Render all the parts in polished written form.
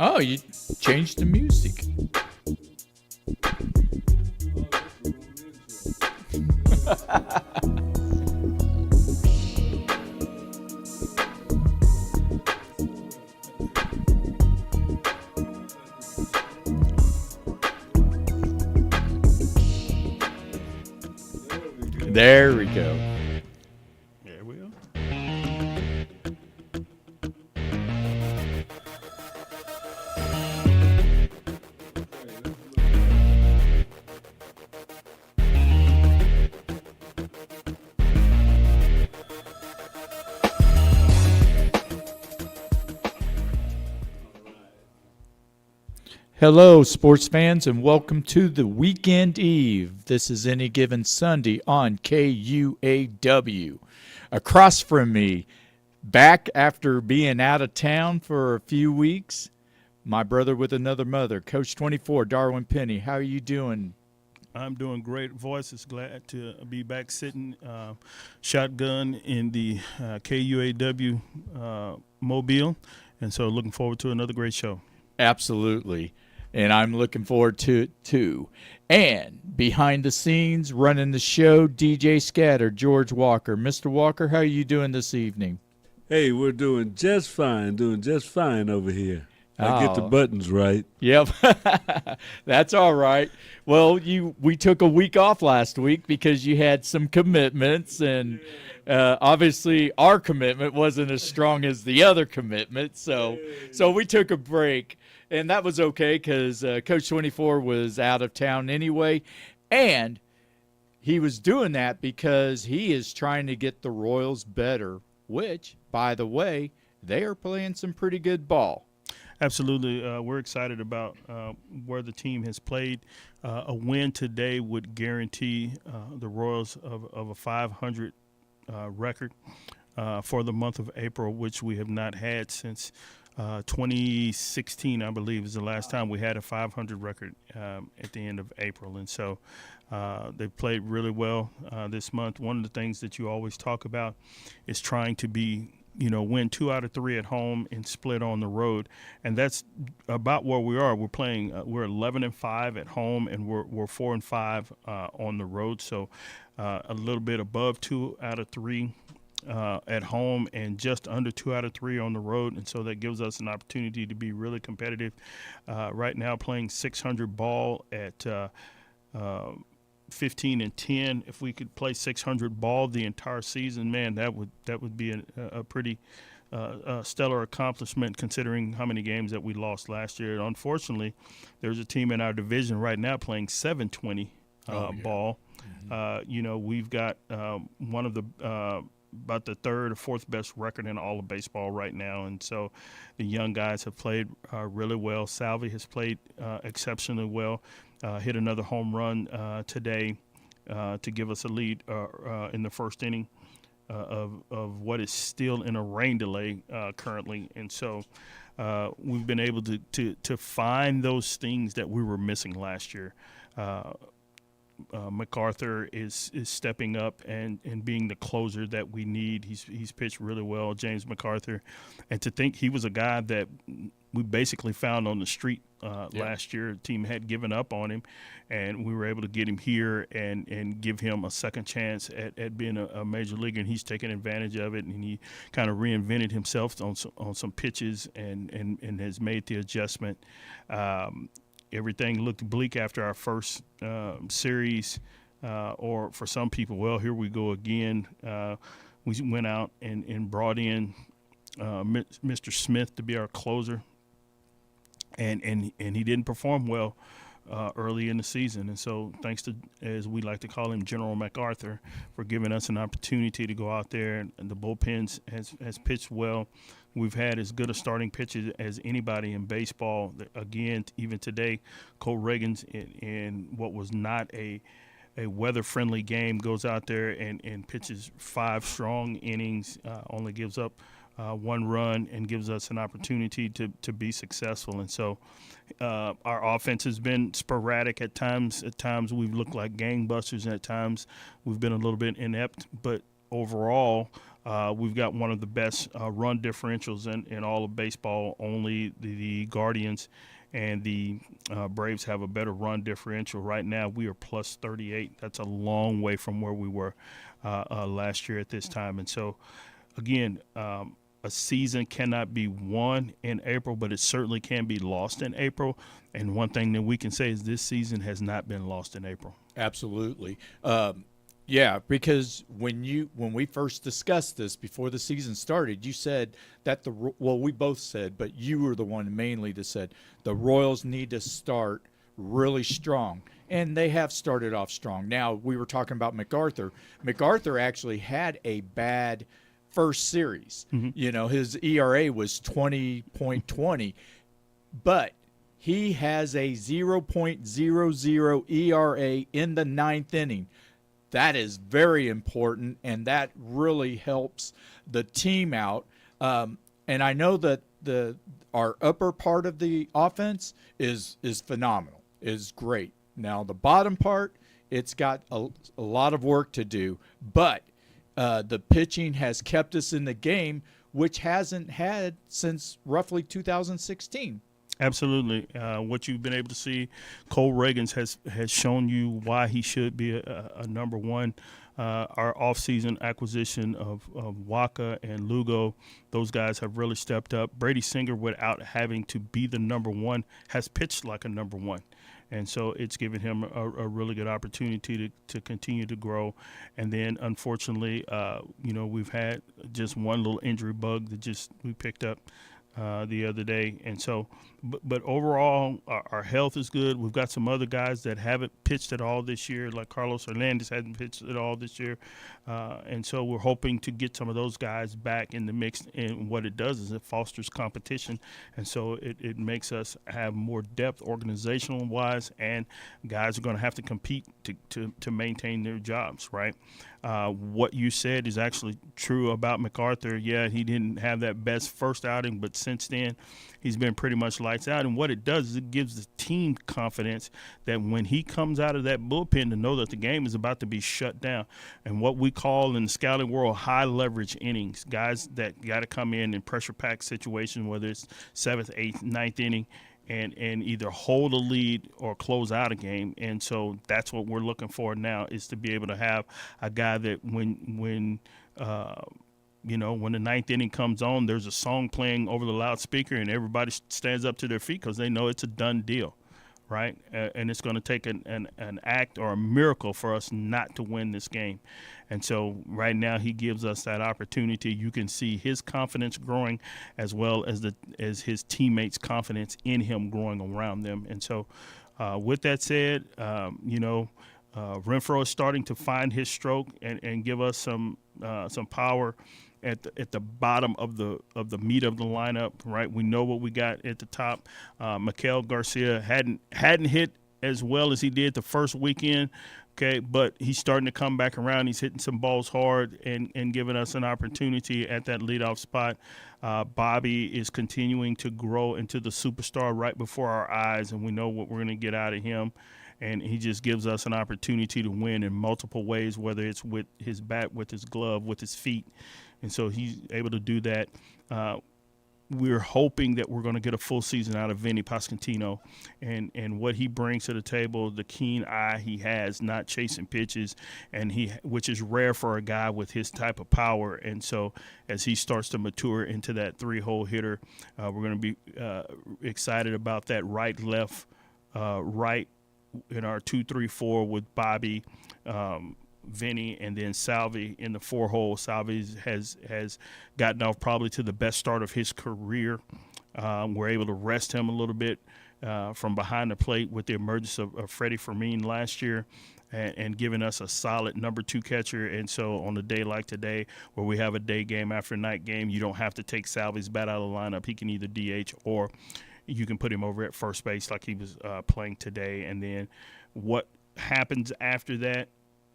Oh, you changed the music. There we go. There we go. Hello, sports fans, and welcome to the Weekend Eve. This is Any Given Sunday on KUAW. Across from me, back after being out of town for a few weeks, my brother with another mother, Coach 24, Darwin Penny. How are you doing? I'm doing great. Voice is glad to be back sitting shotgun in the KUAW mobile. And so looking forward to another great show. Absolutely. And I'm looking forward to it too. And behind the scenes, running the show, DJ Scatter, George Walker. Mr. Walker, how are you doing this evening? Hey, we're doing just fine over here. I get the Oh. buttons right. Yep. That's all right. Well, we took a week off last week because you had some commitments, and obviously our commitment wasn't as strong as the other commitment, so we took a break, and that was okay because Coach 24 was out of town anyway, and he was doing that because he is trying to get the Royals better, which, by the way, they are playing some pretty good ball. Absolutely. We're excited about where the team has played. A win today would guarantee the Royals of a 500 record for the month of April, which we have not had since 2016, I believe, is the last time we had a 500 record at the end of April. And so they played really well this month. One of the things that you always talk about is trying to win 2 out of 3 at home and split on the road, and that's about where we are. We're playing. We're 11-5 at home, and we're 4-5 on the road. So a little bit above 2 out of 3 at home, and just under 2 out of 3 on the road. And so that gives us an opportunity to be really competitive. Right now, playing 600 ball at 15-10. If we could play 600 ball the entire season, man, that would be a pretty stellar accomplishment considering how many games that we lost last year. Unfortunately, there's a team in our division right now playing 720 ball. We've got one of the about the third or fourth best record in all of baseball right now, and so the young guys have played really well. Salvi has played exceptionally well. Hit another home run today to give us a lead in the first inning of what is still in a rain delay currently. And so we've been able to find those things that we were missing last year. MacArthur is stepping up and being the closer that we need. He's pitched really well, James MacArthur. And to think he was a guy that we basically found on the street last year. The team had given up on him, and we were able to get him here and give him a second chance at being a major leaguer, and he's taken advantage of it, and he kind of reinvented himself on some pitches and has made the adjustment. Everything looked bleak after our first series, or for some people, well, here we go again. We went out and brought in Mr. Smith to be our closer, and he didn't perform well early in the season. And so thanks to, as we like to call him, General MacArthur, for giving us an opportunity to go out there, and the bullpen has pitched well. We've had as good a starting pitcher as anybody in baseball. Again, even today, Cole Reagans, in what was not a weather-friendly game, goes out there and pitches 5 strong innings, only gives up 1 run, and gives us an opportunity to be successful. And so our offense has been sporadic at times. At times we've looked like gangbusters, and at times we've been a little bit inept. But overall, we've got one of the best run differentials in all of baseball. Only the Guardians and the Braves have a better run differential. Right now, we are plus 38. That's a long way from where we were last year at this time. And so, again, a season cannot be won in April, but it certainly can be lost in April. And one thing that we can say is this season has not been lost in April. Absolutely. Yeah, because when we first discussed this before the season started, you said that we both said, but you were the one mainly that said the Royals need to start really strong, and they have started off strong. Now, we were talking about MacArthur. MacArthur actually had a bad first series. You know, his ERA was 20.20, but he has a 0.00 ERA in the ninth inning. That is very important, and that really helps the team out. And I know that our upper part of the offense is phenomenal, is great. Now the bottom part, it's got a lot of work to do, but the pitching has kept us in the game, which hasn't had since roughly 2016. Absolutely. What you've been able to see, Cole Reagans has shown you why he should be a number one. Our offseason acquisition of Waka and Lugo, those guys have really stepped up. Brady Singer, without having to be the number one, has pitched like a number one. And so it's given him a really good opportunity to continue to grow. And then, unfortunately, we've had just one little injury bug that we picked up the other day. And so, but overall, our health is good. We've got some other guys that haven't pitched at all this year, like Carlos Hernandez hasn't pitched at all this year. And so we're hoping to get some of those guys back in the mix. And what it does is it fosters competition. And so it makes us have more depth organizational wise, and guys are going to have to compete to maintain their jobs, right? What you said is actually true about MacArthur. Yeah, he didn't have that best first outing, but since then he's been pretty much lights out. And what it does is it gives the team confidence that when he comes out of that bullpen, to know that the game is about to be shut down. And what we call in the scouting world high leverage innings, guys that got to come in pressure packed situations, whether it's 7th, 8th, 9th inning, and either hold a lead or close out a game. And so that's what we're looking for now, is to be able to have a guy that when the ninth inning comes on, there's a song playing over the loudspeaker and everybody stands up to their feet because they know it's a done deal, right? And it's going to take an act or a miracle for us not to win this game. And so right now he gives us that opportunity. You can see his confidence growing, as well as his teammates' confidence in him growing around them. And so with that said, Renfroe is starting to find his stroke and give us some power at the bottom of the meat of the lineup, right? We know what we got at the top. Miguel Garcia hadn't hit as well as he did the first weekend, okay, but he's starting to come back around. He's hitting some balls hard and giving us an opportunity at that leadoff spot. Bobby is continuing to grow into the superstar right before our eyes, and we know what we're going to get out of him. And he just gives us an opportunity to win in multiple ways, whether it's with his bat, with his glove, with his feet. And so he's able to do that. We're hoping that we're going to get a full season out of Vinny Pasquantino and what he brings to the table, the keen eye he has, not chasing pitches, which is rare for a guy with his type of power. And so as he starts to mature into that 3-hole hitter, we're going to be excited about that right, left, right in our 2-3-4 with Bobby, Vinny, and then Salvi in the 4-hole. Salvi has gotten off probably to the best start of his career. We're able to rest him a little bit from behind the plate with the emergence of Freddie Fermin last year, and giving us a solid number 2 catcher. And so on a day like today, where we have a day game after night game, you don't have to take Salvi's bat out of the lineup. He can either DH or you can put him over at first base like he was playing today. And then what happens after that?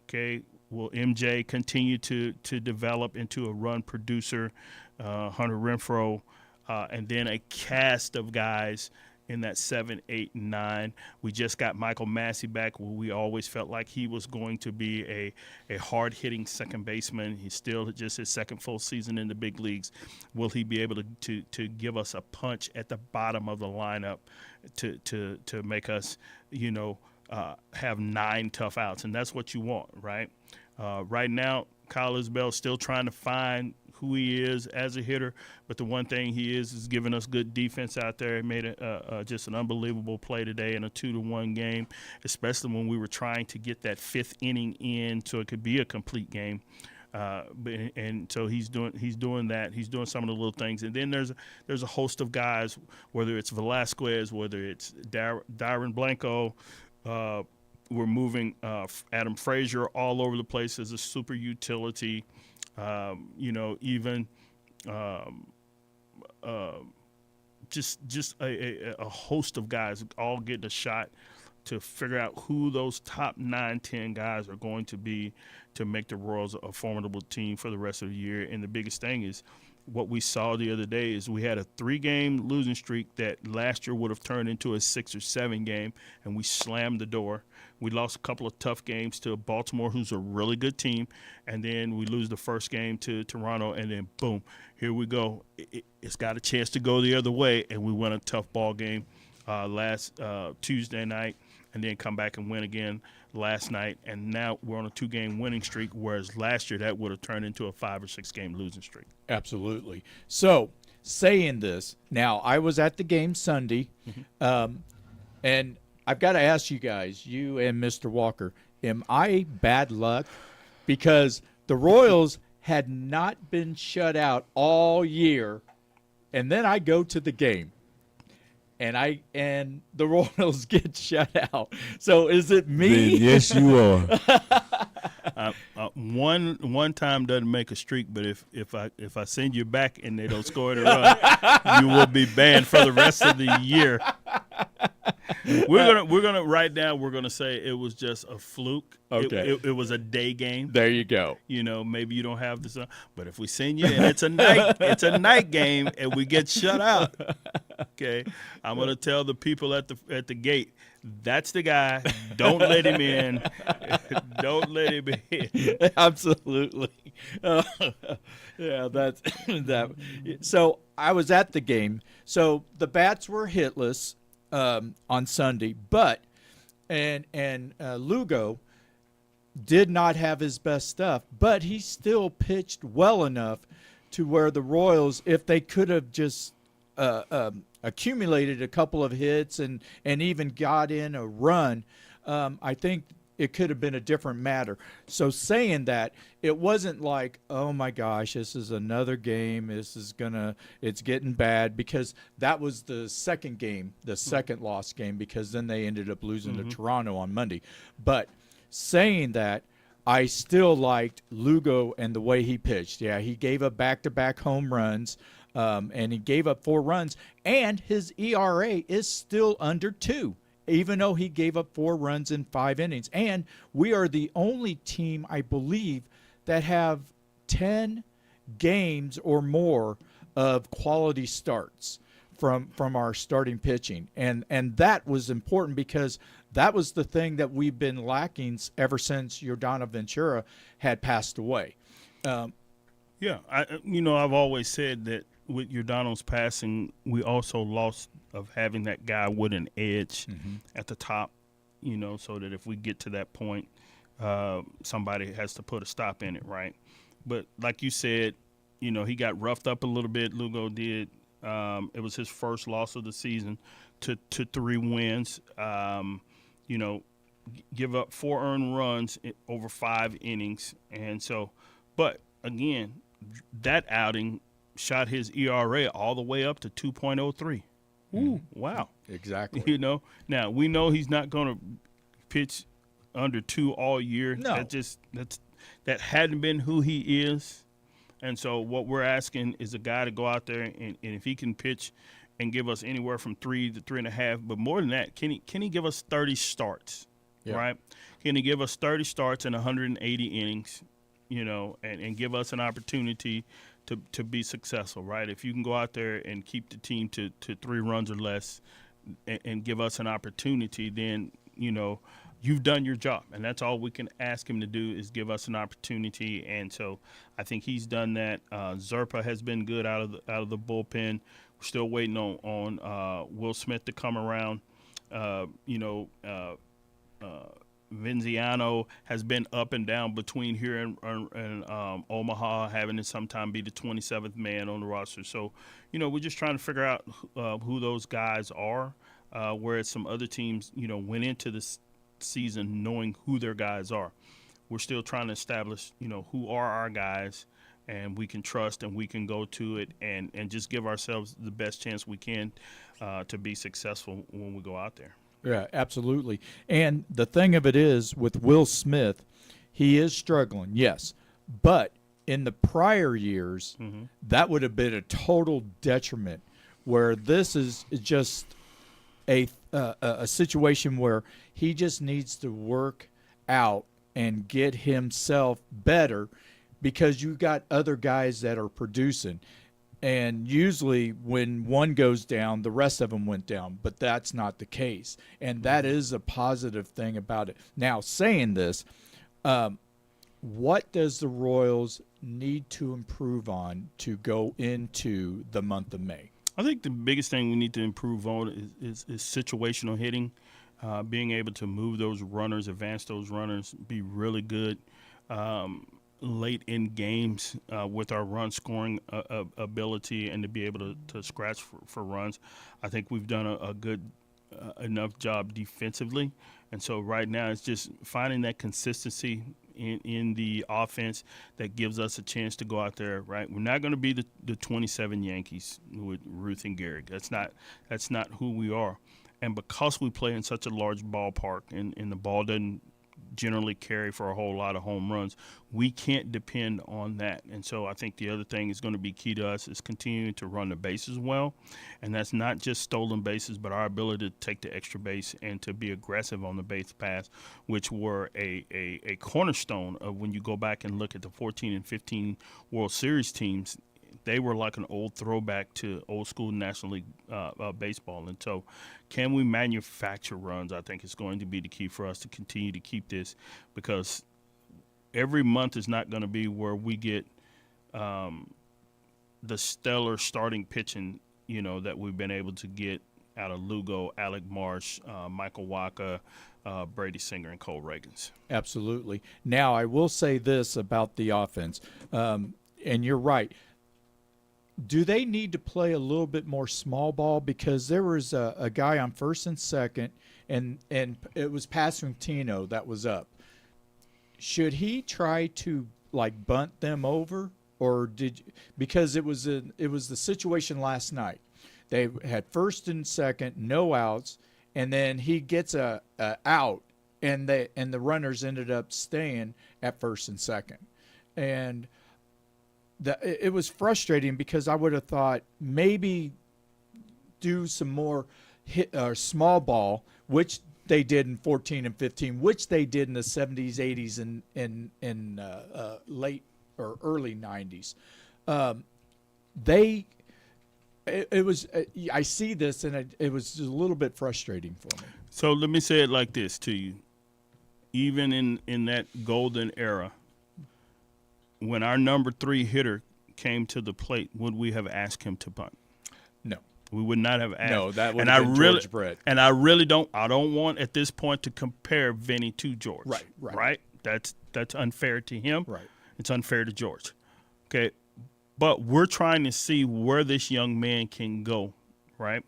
Okay, will MJ continue to develop into a run producer, Hunter Renfroe, and then a cast of guys in that 7, 8, and 9. We just got Michael Massey back, who we always felt like he was going to be a hard-hitting second baseman. He's still just his second full season in the big leagues. Will he be able to give us a punch at the bottom of the lineup to make us, have 9 tough outs? And that's what you want, right? Right now, Kyle Isbell's still trying to find who he is as a hitter, but the one thing he is giving us good defense out there. He made just an unbelievable play today in a 2-1 game, especially when we were trying to get that 5th inning in so it could be a complete game. And so he's doing that. He's doing some of the little things, and then there's a host of guys, whether it's Velasquez, whether it's Dyron Blanco. We're moving Adam Frazier all over the place as a super utility. Even just a host of guys all getting a shot to figure out who those top 9, 10 guys are going to be to make the Royals a formidable team for the rest of the year. And the biggest thing is what we saw the other day is we had a 3-game losing streak that last year would have turned into a 6 or 7 game, and we slammed the door. We lost a couple of tough games to Baltimore, who's a really good team, and then we lose the first game to Toronto, and then boom, here we go. It's got a chance to go the other way, and we win a tough ball game last Tuesday night, and then come back and win again last night, and now we're on a 2-game winning streak, whereas last year that would have turned into a 5 or 6 game losing streak. Absolutely. So, saying this, now I was at the game Sunday, and I've got to ask you guys, you and Mr. Walker, am I bad luck? Because the Royals had not been shut out all year, and then I go to the game. And the Royals get shut out. So is it me? Then yes, you are. One time doesn't make a streak, but if I send you back and they don't score in a run, you will be banned for the rest of the year. We're gonna right now. We're gonna say it was just a fluke. Okay. It was a day game. There you go. Maybe you don't have the sun, but if we send you and it's a night game and we get shut out, okay, I'm gonna tell the people at the gate, that's the guy. Don't let him in. Don't let him in. Absolutely. Yeah, that's that. So I was at the game. So the bats were hitless on Sunday, but and Lugo did not have his best stuff, but he still pitched well enough to where the Royals, if they could have just accumulated a couple of hits and even got in a run, I think it could have been a different matter. So saying that, it wasn't like, oh my gosh, this is another game. It's getting bad, because that was the second game, the second lost game, because then they ended up losing to Toronto on Monday. But saying that, I still liked Lugo and the way he pitched. Yeah, he gave up back-to-back home runs, and he gave up 4 runs, and his ERA is still under 2. Even though he gave up 4 runs in 5 innings. And we are the only team, I believe, that have 10 games or more of quality starts from our starting pitching. And that was important, because that was the thing that we've been lacking ever since Yordano Ventura had passed away. I've always said that with Yordano's passing, we also lost of having that guy with an edge at the top, so that if we get to that point, somebody has to put a stop in it, right? But like you said, he got roughed up a little bit. Lugo did. It was his first loss of the season to 3 wins. Give up 4 earned runs over 5 innings. And so, but again, that outing shot his ERA all the way up to 2.03. Ooh, wow. Exactly. Now we know he's not going to pitch under 2 all year. No. That hadn't been who he is. And so what we're asking is a guy to go out there and if he can pitch and give us anywhere from 3 to 3.5, but more than that, can he give us 30 starts, right? Can he give us 30 starts in 180 innings, and give us an opportunity to be successful, right? If you can go out there and keep the team to 3 runs or less, and give us an opportunity, then, you've done your job. And that's all we can ask him to do is give us an opportunity. And so I think he's done that. Zerpa has been good out of the bullpen. We're still waiting on Will Smith to come around. Vinziano has been up and down between here and Omaha, having to sometime be the 27th man on the roster. So, we're just trying to figure out who those guys are, whereas some other teams, went into this season knowing who their guys are. We're still trying to establish, who are our guys, and we can trust and we can go to it and just give ourselves the best chance we can to be successful when we go out there. Yeah, absolutely. And the thing of it is, with Will Smith, he is struggling, yes. But in the prior years, that would have been a total detriment, where this is just a situation where he just needs to work out and get himself better, because you got other guys that are producing. And usually when one goes down, the rest of them went down, but that's not the case. And that is a positive thing about it. Now, saying this, what does the Royals need to improve on to go into the month of May? I think the biggest thing we need to improve on is situational hitting, being able to move those runners, advance those runners, be really good late in games with our run scoring ability, and to be able to scratch for runs. I think we've done a good enough job defensively. And so right now it's just finding that consistency in the offense that gives us a chance to go out there, right? We're not going to be the 27 Yankees with Ruth and Gehrig. That's not who we are. And because we play in such a large ballpark and the ball doesn't generally carry for a whole lot of home runs, we can't depend on that. And so I think the other thing is going to be key to us is continuing to run the bases well. And that's not just stolen bases, but our ability to take the extra base and to be aggressive on the base pass, which were a cornerstone of when you go back and look at the 14 and 15 World Series teams. They were like an old throwback to old school National League baseball. And so can we manufacture runs? I think is going to be the key for us to continue to keep this, because every month is not going to be where we get the stellar starting pitching, that we've been able to get out of Lugo, Alec Marsh, Michael Waka, Brady Singer, and Cole Reagans. Absolutely. Now, I will say this about the offense, and you're right. Do they need to play a little bit more small ball? Because there was a guy on first and second, and it was Pasquantino that was up. Should he try to bunt them over, or because it was the situation last night? They had first and second, no outs, and then he gets a out, and the runners ended up staying at first and second, and it was frustrating, because I would have thought maybe do some more small ball, which they did in 14 and 15, which they did in the 70s, 80s, and late or early 90s. I see this, and it was just a little bit frustrating for me. So let me say it like this to you. Even in that golden era, when our number 3 hitter came to the plate, would we have asked him to bunt? No. We would not have asked. No, that would have been George Brett. And I really don't want at this point to compare Vinny to George. Right? That's unfair to him. Right. It's unfair to George. Okay. But we're trying to see where this young man can go, right?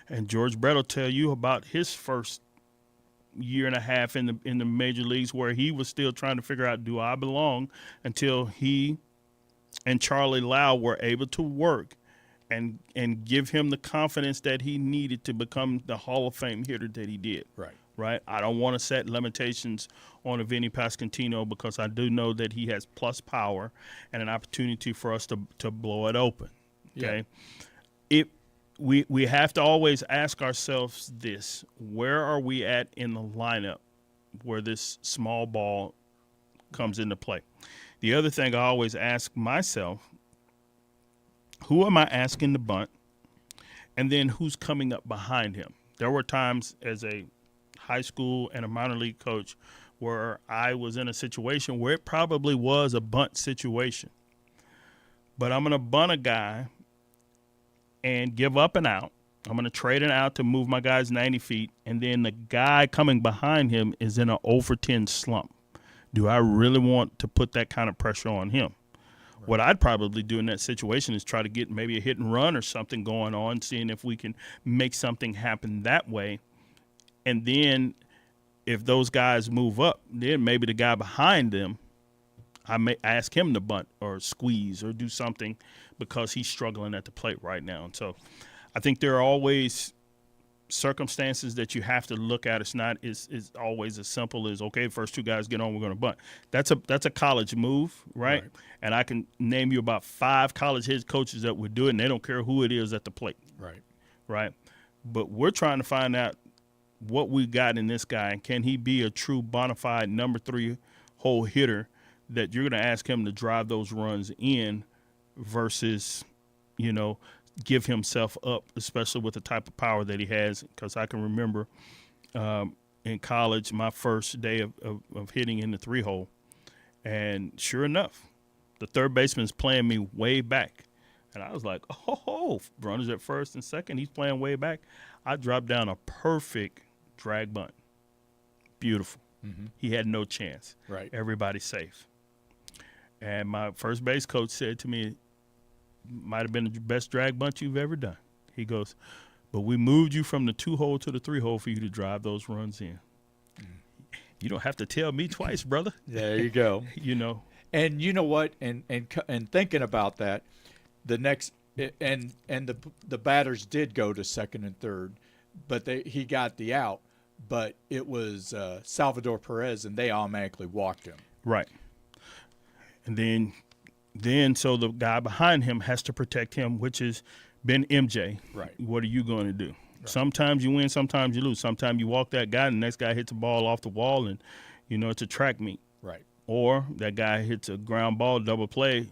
And George Brett will tell you about his first year and a half in the major leagues, where he was still trying to figure out, do I belong, until he and Charlie Lau were able to work and give him the confidence that he needed to become the Hall of Fame hitter that he did. Right. I don't want to set limitations on a Vinny Pasquantino, because I do know that he has plus power and an opportunity for us to blow it open. Okay. Yeah. We have to always ask ourselves this: where are we at in the lineup where this small ball comes into play? The other thing I always ask myself, who am I asking to bunt? And then who's coming up behind him? There were times as a high school and a minor league coach where I was in a situation where it probably was a bunt situation. But I'm going to bunt a guy and give up an out. I'm going to trade an out to move my guys 90 feet, and then the guy coming behind him is in an 0 for 10 slump. Do I really want to put that kind of pressure on him? Right. What I'd probably do in that situation is try to get maybe a hit and run or something going on, seeing if we can make something happen that way. And then if those guys move up, then maybe the guy behind them, I may ask him to bunt or squeeze or do something because he's struggling at the plate right now. And so I think there are always circumstances that you have to look at. It's not is always as simple as, okay, the first two guys get on, we're going to bunt. That's a college move, right? And I can name you about 5 college head coaches that would do it, and they don't care who it is at the plate. Right. But we're trying to find out what we got in this guy, and can he be a true bona fide number 3 hole hitter that you're going to ask him to drive those runs in versus, give himself up, especially with the type of power that he has. Because I can remember in college, my first day of hitting in the 3-hole, and sure enough, the third baseman's playing me way back. And I was like, oh, runners at first and second, he's playing way back. I dropped down a perfect drag bunt. Beautiful. Mm-hmm. He had no chance. Right. Everybody's safe. And my first base coach said to me, might have been the best drag bunt you've ever done. He goes, but we moved you from the 2-hole to the 3-hole for you to drive those runs in. You don't have to tell me twice, brother. There you go. And you know what? And thinking about that, the next and the batters did go to second and third, but he got the out. But it was Salvador Perez, and they automatically walked him. Right. And then so the guy behind him has to protect him, which is Ben MJ. Right. What are you going to do? Right. Sometimes you win, sometimes you lose. Sometimes you walk that guy, and the next guy hits a ball off the wall, and it's a track meet. Right. Or that guy hits a ground ball double play,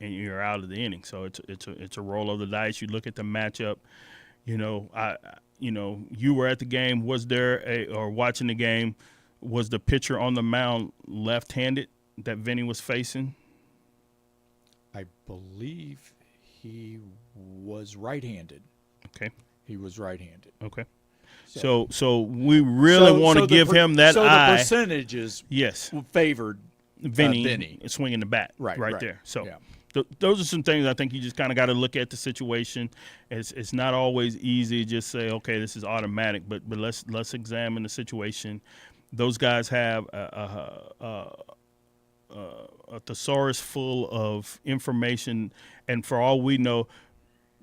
and you're out of the inning. So it's a roll of the dice. You look at the matchup. You were at the game. Was there or watching the game? Was the pitcher on the mound left-handed that Vinny was facing? I believe he was right-handed. Okay. He was right-handed. Okay. So we really want to give him that eye. The percentages favored Vinny swinging the bat right there. So those are some things I think you just kind of got to look at the situation. It's not always easy to just say, okay, this is automatic, but let's examine the situation. Those guys have a thesaurus full of information, and for all we know,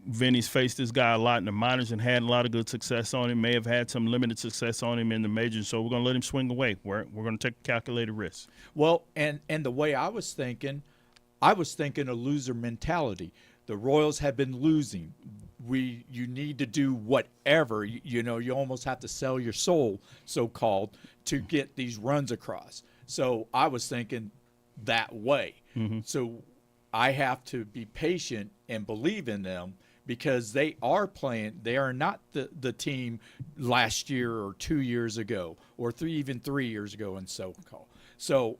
Vinny's faced this guy a lot in the minors and had a lot of good success on him, may have had some limited success on him in the majors, so we're going to let him swing away. We're going to take a calculated risk. Well, and the way I was thinking a loser mentality. The Royals have been losing. You need to do whatever. You almost have to sell your soul, so-called, to get these runs across. So I was thinking that way. Mm-hmm. So I have to be patient and believe in them because they are playing. They are not the team last year or 2 years ago or even 3 years ago and so-called. So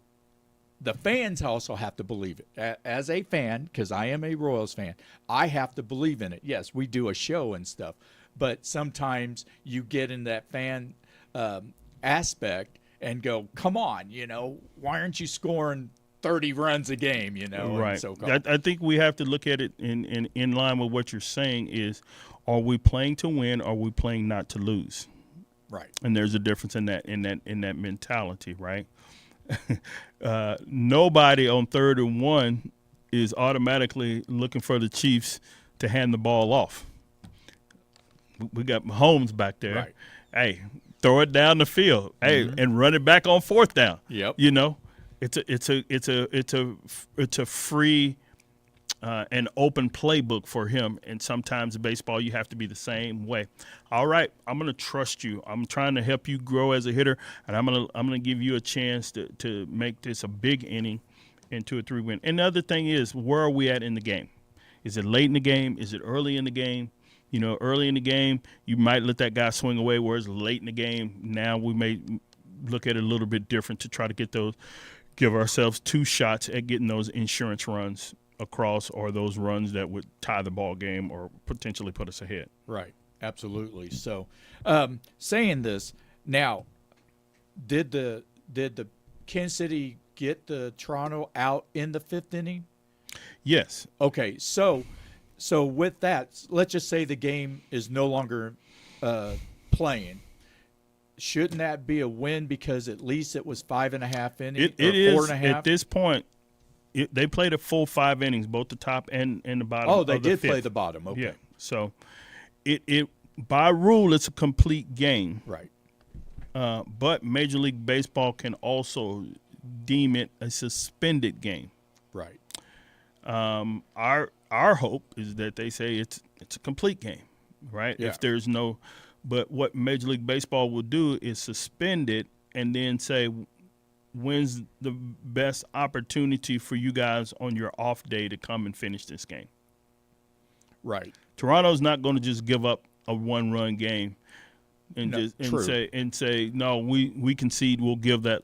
the fans also have to believe it. As a fan, because I am a Royals fan, I have to believe in it. Yes, we do a show and stuff, but sometimes you get in that fan aspect and go, come on, why aren't you scoring 30 runs a game, Right. And so I think we have to look at it in line with what you're saying is, are we playing to win or are we playing not to lose? Right. And there's a difference in that mentality, right? Nobody on 3rd and 1 is automatically looking for the Chiefs to hand the ball off. We got Mahomes back there. Right. Hey, throw it down the field. Hey, and run it back on 4th down. Yep. It's a free and open playbook for him. And sometimes in baseball, you have to be the same way. All right, I'm gonna trust you. I'm trying to help you grow as a hitter, and I'm gonna give you a chance to make this a big inning and 2 or 3 win. And the other thing is, where are we at in the game? Is it late in the game? Is it early in the game? You know, early in the game, you might let that guy swing away, whereas late in the game, now we may look at it a little bit different to try to give ourselves 2 shots at getting those insurance runs across, or those runs that would tie the ball game or potentially put us ahead. Right. Absolutely. So, saying this now, did the Kansas City get the Toronto out in the 5th inning? Yes. Okay. So with that, let's just say the game is no longer playing. Shouldn't that be a win because at least it was 5.5 innings? It or is 4.5? at this point. They played a full 5 innings, both the top and the bottom. Oh, they of the did 5th. play the bottom. Okay. Yeah. So, it by rule it's a complete game. Right. But Major League Baseball can also deem it a suspended game. Right. Our hope is that they say it's a complete game, right? Yeah. If there's no, but what Major League Baseball will do is suspend it and then say, when's the best opportunity for you guys on your off day to come and finish this game? Right. Toronto's not going to just give up a 1-run game and true. say no, we concede, we'll give that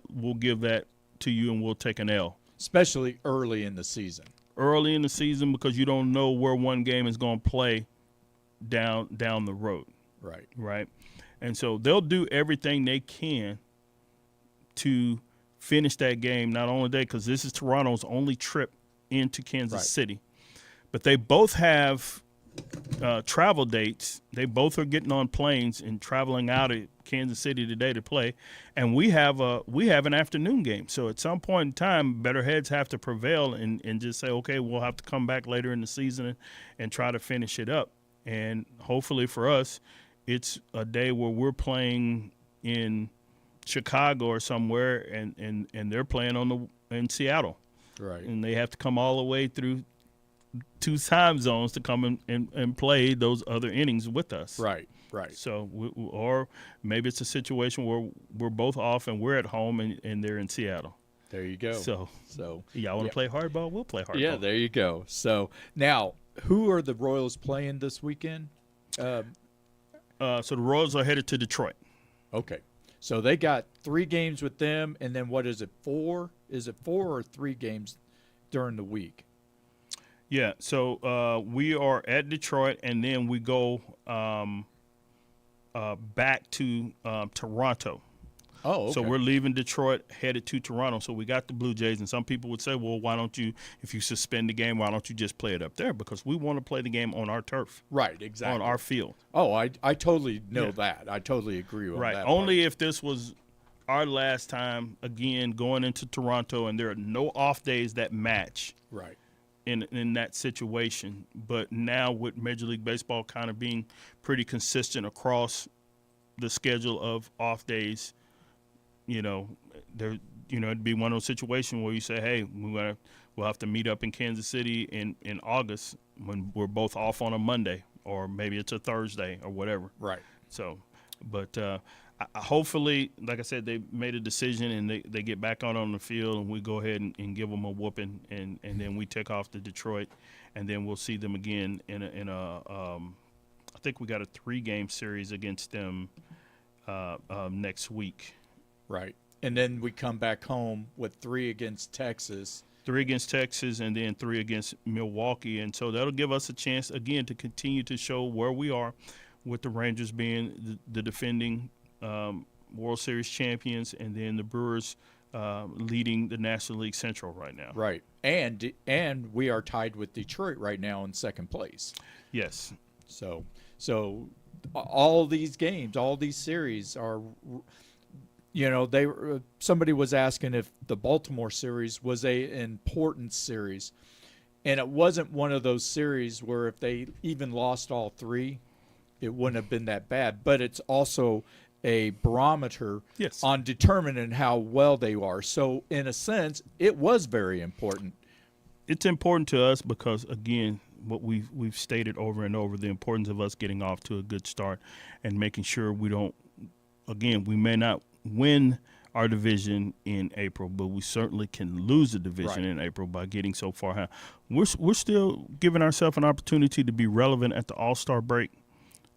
to you and we'll take an L. Especially early in the season. Early in the season, because you don't know where one game is going to play down the road. Right. And so they'll do everything they can to finish that game, not only that, because this is Toronto's only trip into Kansas City, but they both have travel dates. They both are getting on planes and traveling out of Kansas City today to play, and we have an afternoon game. So at some point in time, better heads have to prevail and just say, okay, we'll have to come back later in the season and try to finish it up. And hopefully for us, it's a day where we're playing in Chicago or somewhere, and they're playing in Seattle, Right. and they have to come all the way through 2 time zones to come and play those other innings with us. Right. So, or maybe it's a situation where we're both off and we're at home and they're in Seattle. There you go. So y'all want to yeah. play hardball? We'll play hardball. Yeah, there you go. So now, who are the Royals playing this weekend? So the Royals are headed to Detroit. Okay. So they got 3 games with them, and then what is it, 4? Is it 4 or 3 games during the week? Yeah, so we are at Detroit, and then we go back to Toronto. Oh, okay. So we're leaving Detroit, headed to Toronto. So we got the Blue Jays, and some people would say, well, why don't you, if you suspend the game, why don't you just play it up there? Because we want to play the game on our turf. Right, exactly. On our field. Oh, I totally know Yeah. that. I totally agree with Right. that. Only part. if this was our last time, again, going into Toronto, and there are no off days that match. Right. In that situation. But now with Major League Baseball kind of being pretty consistent across the schedule of off days, it'd be one of those situations where you say, hey, we'll have to meet up in Kansas City in August when we're both off on a Monday, or maybe it's a Thursday or whatever. Right. So, but hopefully, like I said, they made a decision and they get back on the field, and we go ahead and give them a whooping, and then we take off to Detroit, and then we'll see them again in a I think we got a 3-game series against them next week. Right. And then we come back home with 3 against Texas. 3 against Texas, and then 3 against Milwaukee, and so that'll give us a chance again to continue to show where we are, with the Rangers being the defending World Series champions, and then the Brewers leading the National League Central right now. Right. And we are tied with Detroit right now in 2nd place. Yes. So all these games, all these series are, somebody was asking if the Baltimore series was an important series, and it wasn't one of those series where if they even lost all 3, it wouldn't have been that bad. But it's also a barometer on determining how well they are. So in a sense, it was very important. It's important to us because, again, what we've stated over and over, the importance of us getting off to a good start and making sure we don't, again, we may not win our division in April, but we certainly can lose the division in April by getting so far high. We're still giving ourselves an opportunity to be relevant at the All-Star break.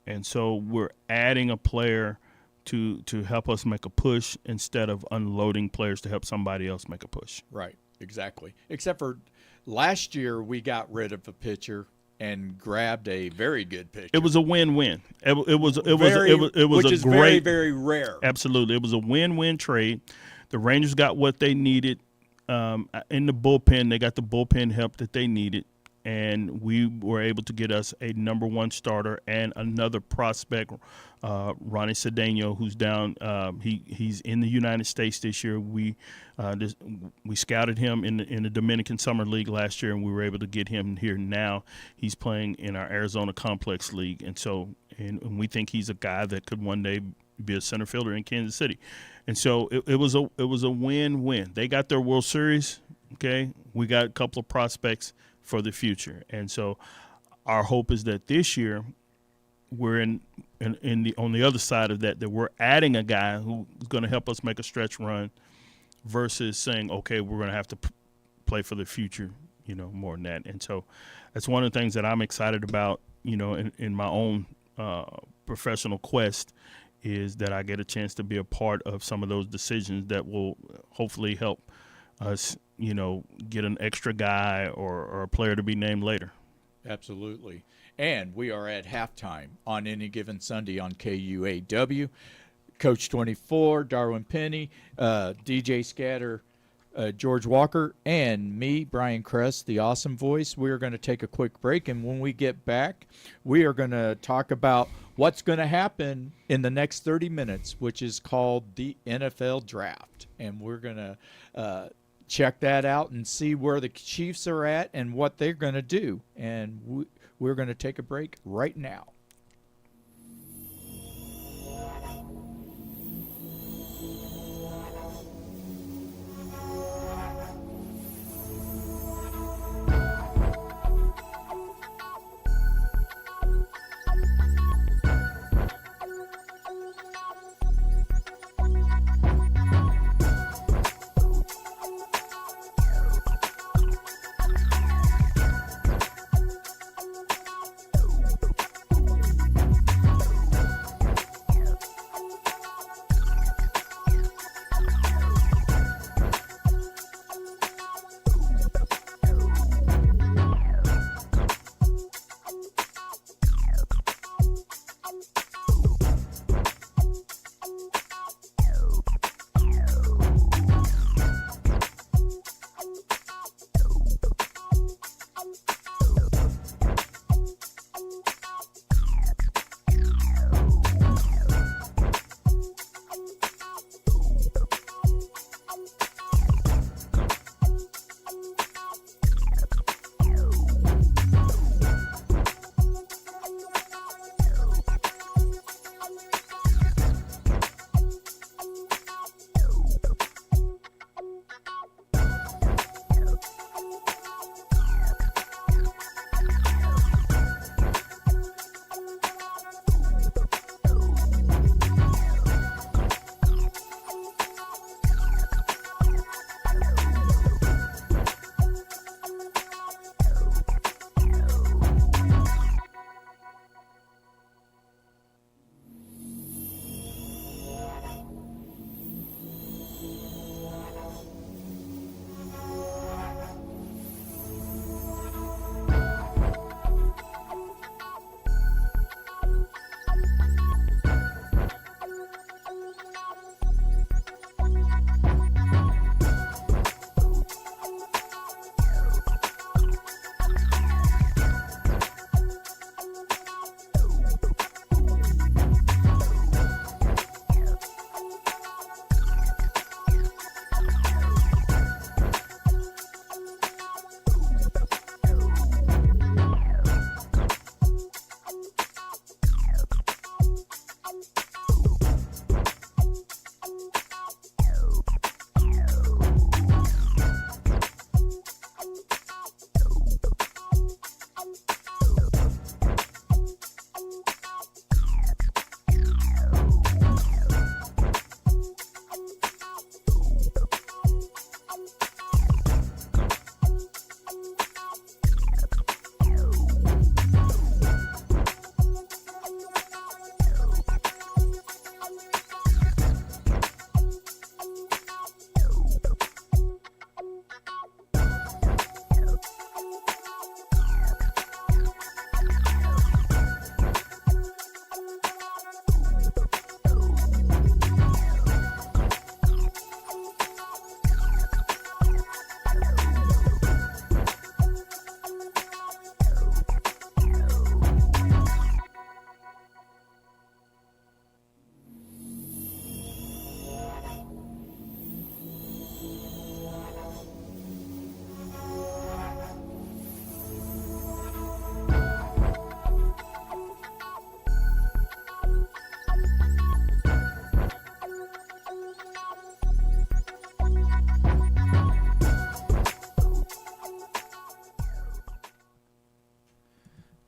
And so we're adding a player to help us make a push instead of unloading players to help somebody else make a push. Right, exactly. Except for last year, we got rid of a pitcher and grabbed a very good pitcher. It was a win-win. It was which a is great, very rare. Absolutely, it was a win-win trade. The Rangers got what they needed in the bullpen. They got the bullpen help that they needed, and we were able to get us a number one starter and another prospect, Ronnie Cedeno, who's down. He's in the United States this year. We scouted him in the Dominican Summer League last year, and we were able to get him here now. He's playing in our Arizona Complex League, and we think he's a guy that could one day be a center fielder in Kansas City. And so it was a win-win. They got their World Series. Okay, we got a couple of prospects for the future, and so our hope is that this year we're on the other side of that we're adding a guy who's going to help us make a stretch run versus saying, okay, we're going to have to play for the future, more than that. And so that's one of the things that I'm excited about, in my own professional quest, is that I get a chance to be a part of some of those decisions that will hopefully help us, get an extra guy or a player to be named later. Absolutely. And we are at halftime on any given Sunday on KUAW. Coach 24, Darwin Penny, DJ Scatter, George Walker, and me, Brian Kress, the awesome voice. We are going to take a quick break, and when we get back, we are going to talk about what's going to happen in the next 30 minutes, which is called the NFL Draft. And we're going to check that out and see where the Chiefs are at and what they're going to do. And we're going to take a break right now.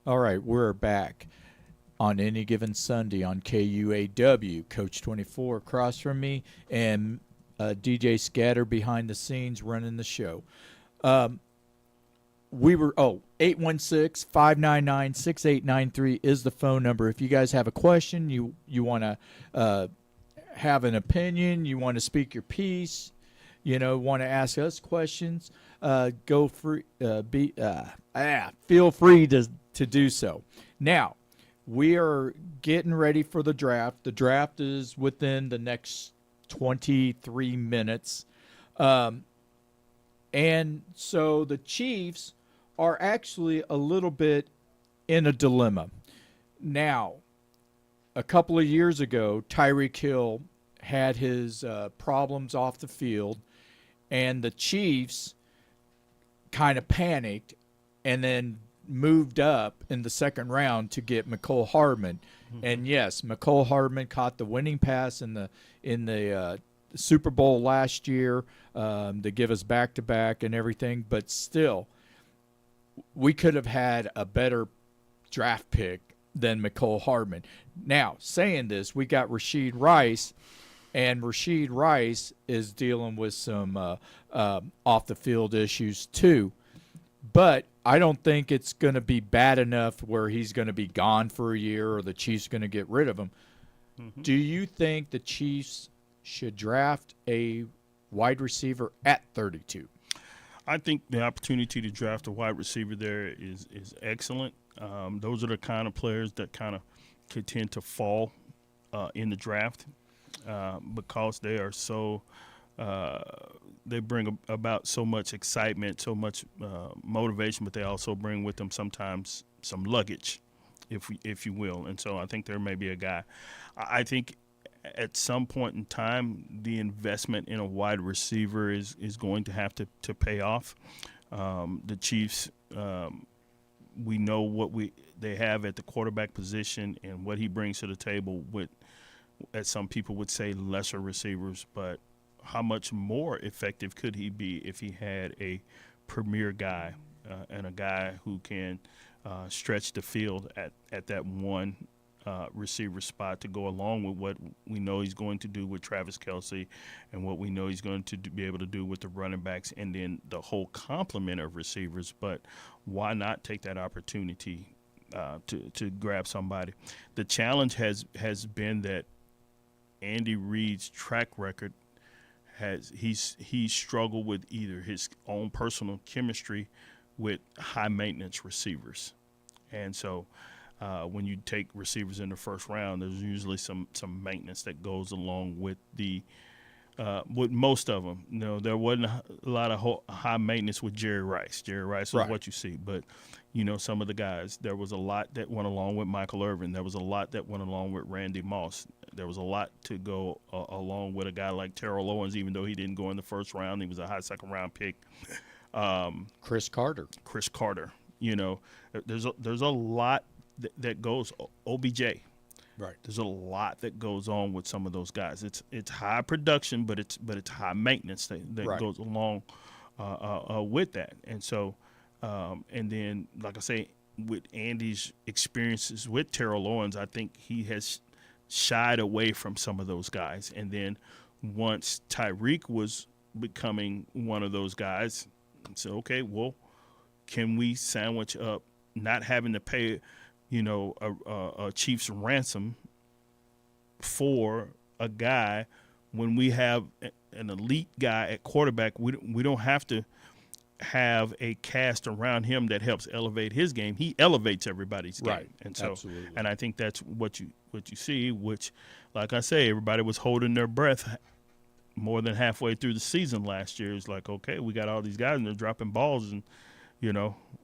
All right, we're back on any given Sunday on KUAW. Coach 24 across from me, and DJ Scatter behind the scenes running the show. We were 816-599-6893 is the phone number. If you guys have a question, you want to have an opinion, you want to speak your piece, want to ask us questions, feel free to do so. Now, we are getting ready for the draft. The draft is within the next 23 minutes. And so the Chiefs are actually a little bit in a dilemma. Now, a couple of years ago, Tyreek Hill had his problems off the field, and the Chiefs kind of panicked and then moved up in the second round to get McCole Hardman. Mm-hmm. And yes, McCole Hardman caught the winning pass in the Super Bowl last year to give us back-to-back and everything, but still, we could have had a better draft pick than McCole Hardman. Now, saying this, we got Rashid Rice, and Rashid Rice is dealing with some off-the-field issues too. But I don't think it's going to be bad enough where he's going to be gone for a year or the Chiefs going to get rid of him. Mm-hmm. Do you think the Chiefs should draft a wide receiver at 32? I think the opportunity to draft a wide receiver there is excellent. Those are the kind of players that kind of could tend to fall in the draft because they are so they bring about so much excitement, so much motivation, but they also bring with them sometimes some luggage, if you will. And so I think there may be a guy. I think at some point in time, the investment in a wide receiver is going to have to pay off. The Chiefs, we know what they have at the quarterback position and what he brings to the table with, as some people would say, lesser receivers. But how much more effective could he be if he had a premier guy and a guy who can stretch the field at that one receiver spot to go along with what we know he's going to do with Travis Kelce and what we know he's going to be able to do with the running backs and then the whole complement of receivers. But why not take that opportunity to grab somebody? The challenge has been that Andy Reid's track record he's struggled with either his own personal chemistry with high maintenance receivers, and so when you take receivers in the first round, there's usually some maintenance that goes along with with most of them. There wasn't a lot of high maintenance with Jerry Rice. Jerry Rice was what you see, but some of the guys, there was a lot that went along with Michael Irvin. There was a lot that went along with Randy Moss. There was a lot to go along with a guy like Terrell Owens, even though he didn't go in the first round. He was a high second round pick. Chris Carter. There's a lot that goes. OBJ. Right. There's a lot that goes on with some of those guys. It's high production, but it's high maintenance that goes along with that. And so, and then, like I say, with Andy's experiences with Terrell Owens, I think he has shied away from some of those guys. And then once Tyreek was becoming one of those guys, so okay, well, can we sandwich up not having to pay a Chiefs ransom for a guy when we have an elite guy at quarterback? We don't have to have a cast around him that helps elevate his game. He elevates everybody's game. Right. And so, absolutely. And I think that's what you see, which, like I say, everybody was holding their breath more than halfway through the season last year. It's like, okay, we got all these guys and they're dropping balls and,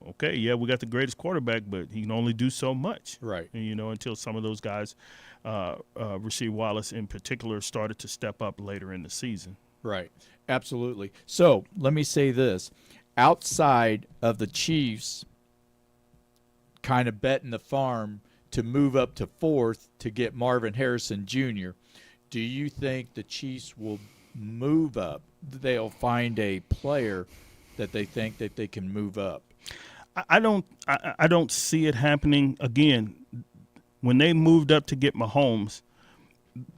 okay, yeah, we got the greatest quarterback, but he can only do so much. Right. And, until some of those guys, Rasheed Wallace in particular, started to step up later in the season. Right. Absolutely. So let me say this. Outside of the Chiefs kind of betting the farm to move up to fourth to get Marvin Harrison Jr., do you think the Chiefs will move up? They'll find a player that they think that they can move up? I don't see it happening again. When they moved up to get Mahomes,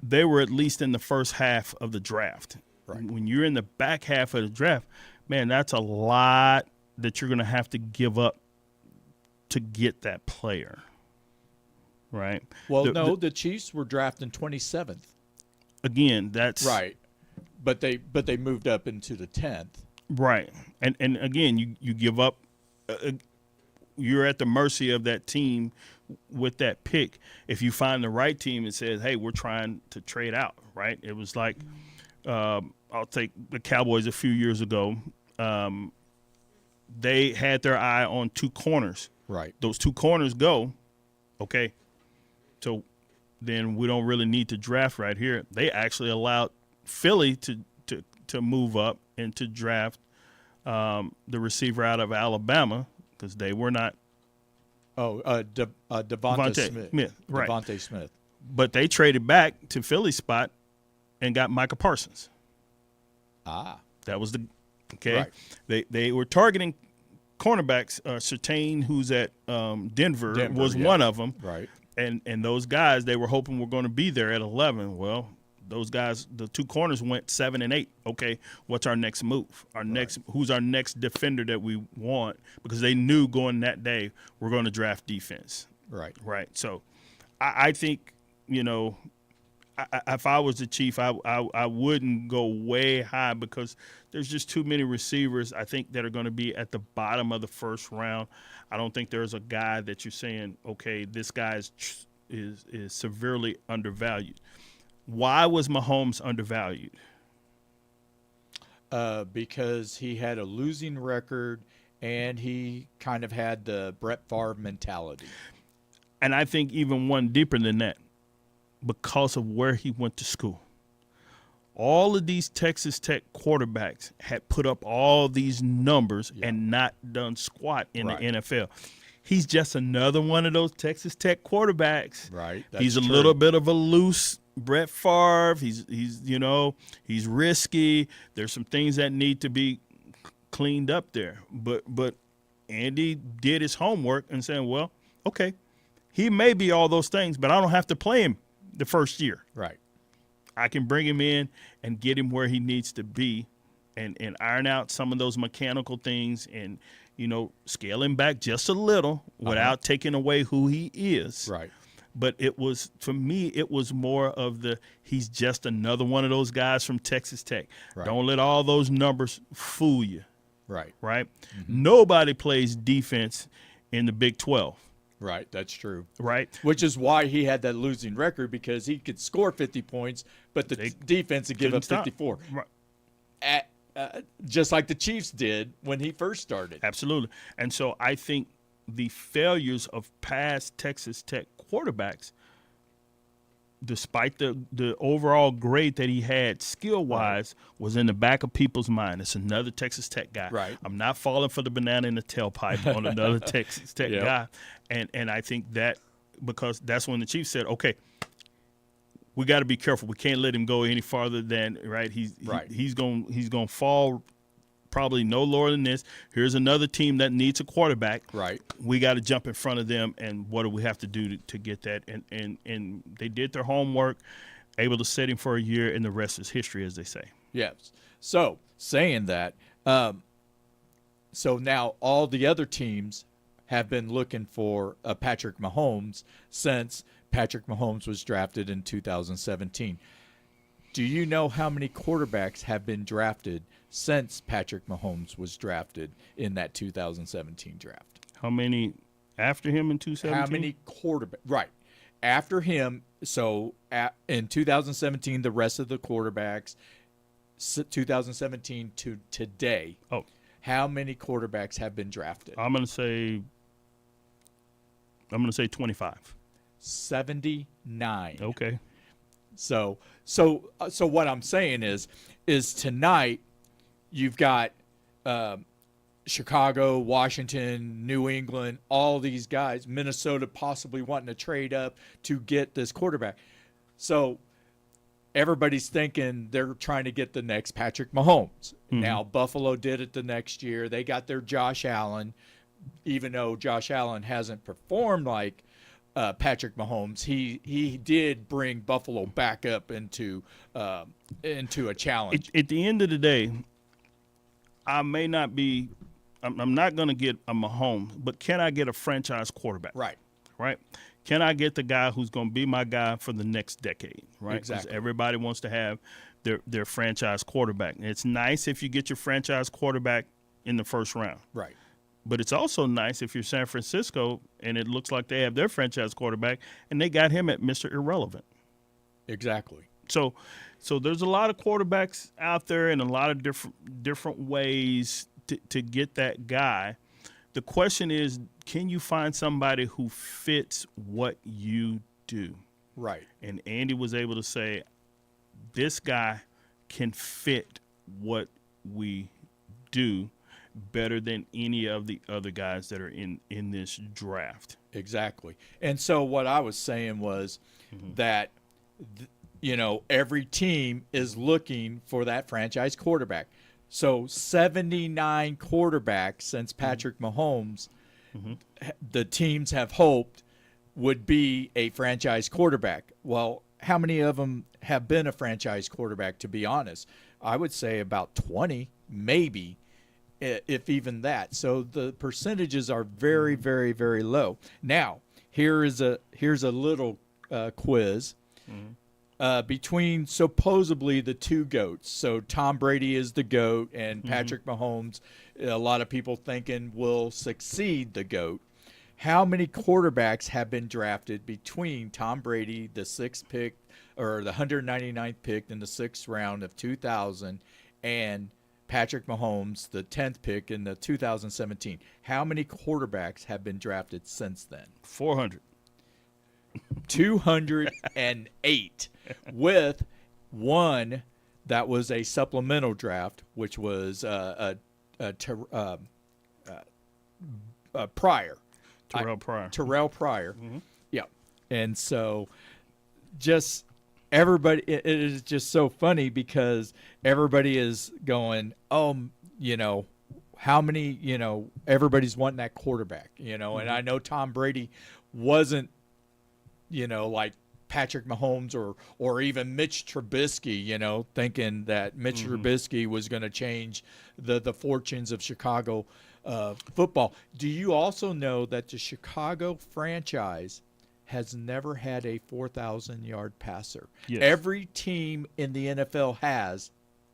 they were at least in the first half of the draft. Right. When you're in the back half of the draft, man, that's a lot that you're going to have to give up to get that player. Right. Well, the Chiefs were drafting 27th. Again, that's right. But they moved up into the 10th. Right. And again, you give up. You're at the mercy of that team with that pick. If you find the right team and says, "Hey, we're trying to trade out," right? It was like I'll take the Cowboys a few years ago. They had their eye on two corners. Right. Those two corners go, okay. So then we don't really need to draft right here. They actually allowed Philly to move up and to draft the receiver out of Alabama because they were not. Devontae Smith. Right. Devontae Smith. But they traded back to Philly's spot and got Micah Parsons. That was okay. Right. They were targeting cornerbacks. Surtain, who's at Denver was one of them. Right. And those guys they were hoping were going to be there at 11. Well, those guys, the two corners went 7 and 8. Okay, what's our next move? Who's our next defender that we want? Because they knew going that day we're going to draft defense. Right. Right. So, I think if I was the Chief, I wouldn't go way high because there's just too many receivers I think that are going to be at the bottom of the first round. I don't think there's a guy that you're saying, okay, this guy is severely undervalued. Why was Mahomes undervalued? Because he had a losing record and he kind of had the Brett Favre mentality. And I think even one deeper than that, because of where he went to school. All of these Texas Tech quarterbacks had put up all these numbers and not done squat in the NFL. He's just another one of those Texas Tech quarterbacks. Right. He's a little bit of a loose Brett Favre. He's risky. There's some things that need to be cleaned up there. But Andy did his homework and said, well, okay, he may be all those things, but I don't have to play him the first year. Right. I can bring him in and get him where he needs to be and iron out some of those mechanical things and, scale him back just a little without taking away who he is. Right. But for me, it was more of he's just another one of those guys from Texas Tech. Right. Don't let all those numbers fool you. Right. Right? Mm-hmm. Nobody plays defense in the Big 12. Right, that's true. Right. Which is why he had that losing record because he could score 50 points, but the defense would give up 54. Right. Just like the Chiefs did when he first started. Absolutely. And so I think the failures of past Texas Tech quarterbacks, despite the overall grade that he had skill-wise, was in the back of people's mind. It's another Texas Tech guy. Right. I'm not falling for the banana in the tailpipe on another Texas Tech guy. And I think that because that's when the Chiefs said, okay, we got to be careful. We can't let him go any farther than he's going to fall probably no lower than this. Here's another team that needs a quarterback. Right. We got to jump in front of them, and what do we have to do to get that? And they did their homework, able to set him for a year, and the rest is history, as they say. Yes. So saying that, so now all the other teams have been looking for Patrick Mahomes since Patrick Mahomes was drafted in 2017. Do you know how many quarterbacks have been drafted since Patrick Mahomes was drafted in that 2017 draft? How many after him in 2017? How many quarterbacks? Right. After him, so in 2017, the rest of the quarterbacks, 2017 to today, how many quarterbacks have been drafted? I'm going to say 25. 79. Okay. So what I'm saying is tonight you've got Chicago, Washington, New England, all these guys, Minnesota possibly wanting to trade up to get this quarterback. So everybody's thinking they're trying to get the next Patrick Mahomes. Mm-hmm. Now Buffalo did it the next year. They got their Josh Allen. even though Josh Allen hasn't performed like Patrick Mahomes, he did bring Buffalo back up into a challenge. At the end of the day, I may not be. I'm not going to get a Mahomes, but can I get a franchise quarterback? Right. Right. Can I get the guy who's going to be my guy for the next decade? Right. 'Cause Exactly. everybody wants to have their franchise quarterback. And it's nice if you get your franchise quarterback in the first round. Right. But it's also nice if you're San Francisco and it looks like they have their franchise quarterback and they got him at Mr. Irrelevant. Exactly. So there's a lot of quarterbacks out there and a lot of different ways to get that guy. The question is, can you find somebody who fits what you do? Right. And Andy was able to say, this guy can fit what we do better than any of the other guys that are in this draft. Exactly. And so what I was saying was that, every team is looking for that franchise quarterback. So 79 quarterbacks since Patrick Mahomes, the teams have hoped would be a franchise quarterback. Well, how many of them have been a franchise quarterback, to be honest? I would say about 20, maybe, if even that. So the percentages are very, very, very low. Now, here's a little quiz. Between supposedly the two GOATs. So Tom Brady is the GOAT and Patrick Mahomes, a lot of people thinking will succeed the GOAT. How many quarterbacks have been drafted between Tom Brady, the 6th pick, or the 199th pick in the 6th round of 2000, and Patrick Mahomes, the 10th pick in the 2017? How many quarterbacks have been drafted since then? 400. 208, with one that was a supplemental draft, which was Pryor. Terrell Pryor. Yeah. And so just everybody, it is just so funny because everybody is going, how many, everybody's wanting that quarterback, and I know Tom Brady wasn't, like Patrick Mahomes or even Mitch Trubisky, thinking that Mitch Trubisky was going to change the fortunes of Chicago football. Do you also know that the Chicago franchise has never had a 4,000-yard passer? Yes. Every team in the NFL has,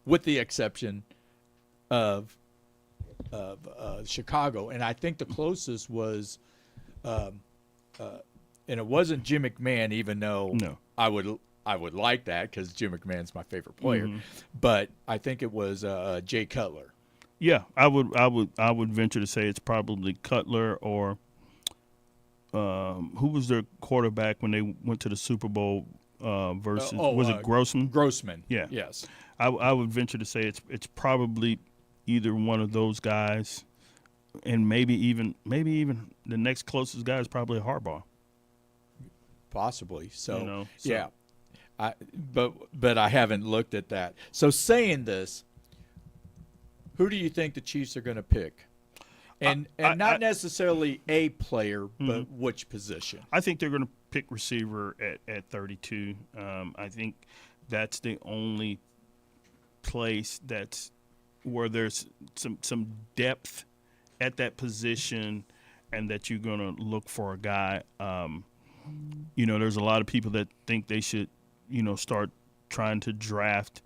with the exception of Chicago, and I think the closest was and it wasn't Jim McMahon, even though I would like that because Jim McMahon's my favorite player. But I think it was Jay Cutler. Yeah, I would venture to say it's probably Cutler or who was their quarterback when they went to the Super Bowl versus was it Grossman? Grossman. Yeah. Yes. I would venture to say it's probably either one of those guys, and maybe even the next closest guy is probably Harbaugh. Possibly. So, so. Yeah. But I haven't looked at that. So saying this, who do you think the Chiefs are going to pick? And not necessarily a player, but which position? I think they're going to pick receiver at 32. I think that's the only place that's where there's some depth at that position, and that you're going to look for a guy. There's a lot of people that think they should, start trying to draft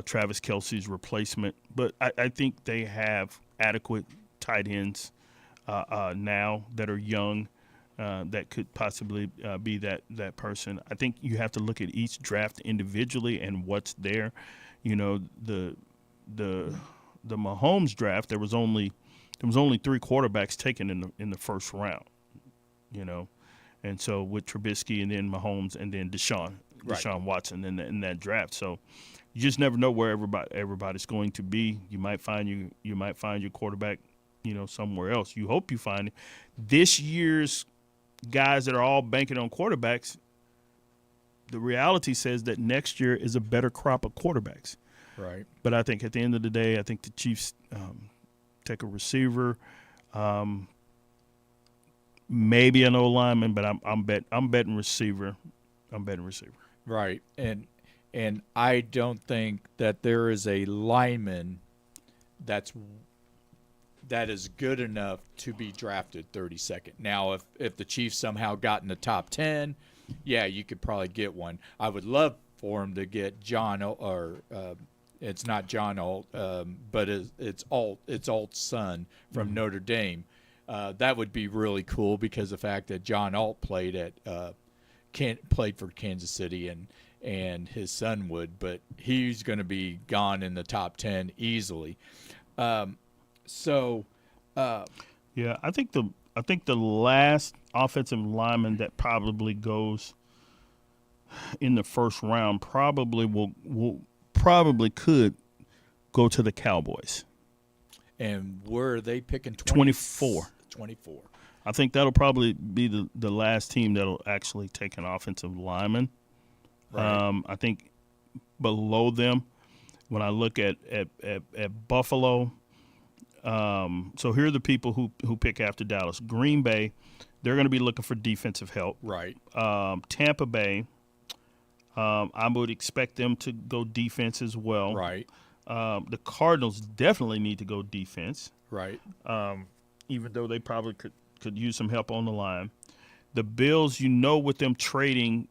Travis Kelce's replacement. But I think they have adequate tight ends now that are young that could possibly be that person. I think you have to look at each draft individually and what's there. The Mahomes draft, there was only 3 quarterbacks taken in the first round. And so with Trubisky and then Mahomes and then Deshaun Watson in that draft. So you just never know where everybody's going to be. You might find your quarterback, somewhere else. You hope you find it. This year's guys that are all banking on quarterbacks, the reality says that next year is a better crop of quarterbacks. Right. But I think at the end of the day, I think the Chiefs take a receiver. maybe an O lineman, but I'm betting receiver. I'm betting receiver. Right. And I don't think that there is a lineman that is good enough to be drafted 32nd. Now, if the Chiefs somehow got in the top 10, yeah, you could probably get one. I would love for him to get it's not John Alt, but it's Alt's son from Notre Dame. That would be really cool because the fact that John Alt played for Kansas City and his son would, but he's going to be gone in the top 10 easily. Yeah, I think the last offensive lineman that probably goes in the first round probably could go to the Cowboys. And where are they picking? 24. 24. I think that'll probably be the last team that'll actually take an offensive lineman. Right. I think below them, when I look at Buffalo, so here are the people who pick after Dallas. Green Bay, they're going to be looking for defensive help. Right. Tampa Bay, I would expect them to go defense as well. Right. The Cardinals definitely need to go defense. Right. Even though they probably could use some help on the line. The Bills, with them trading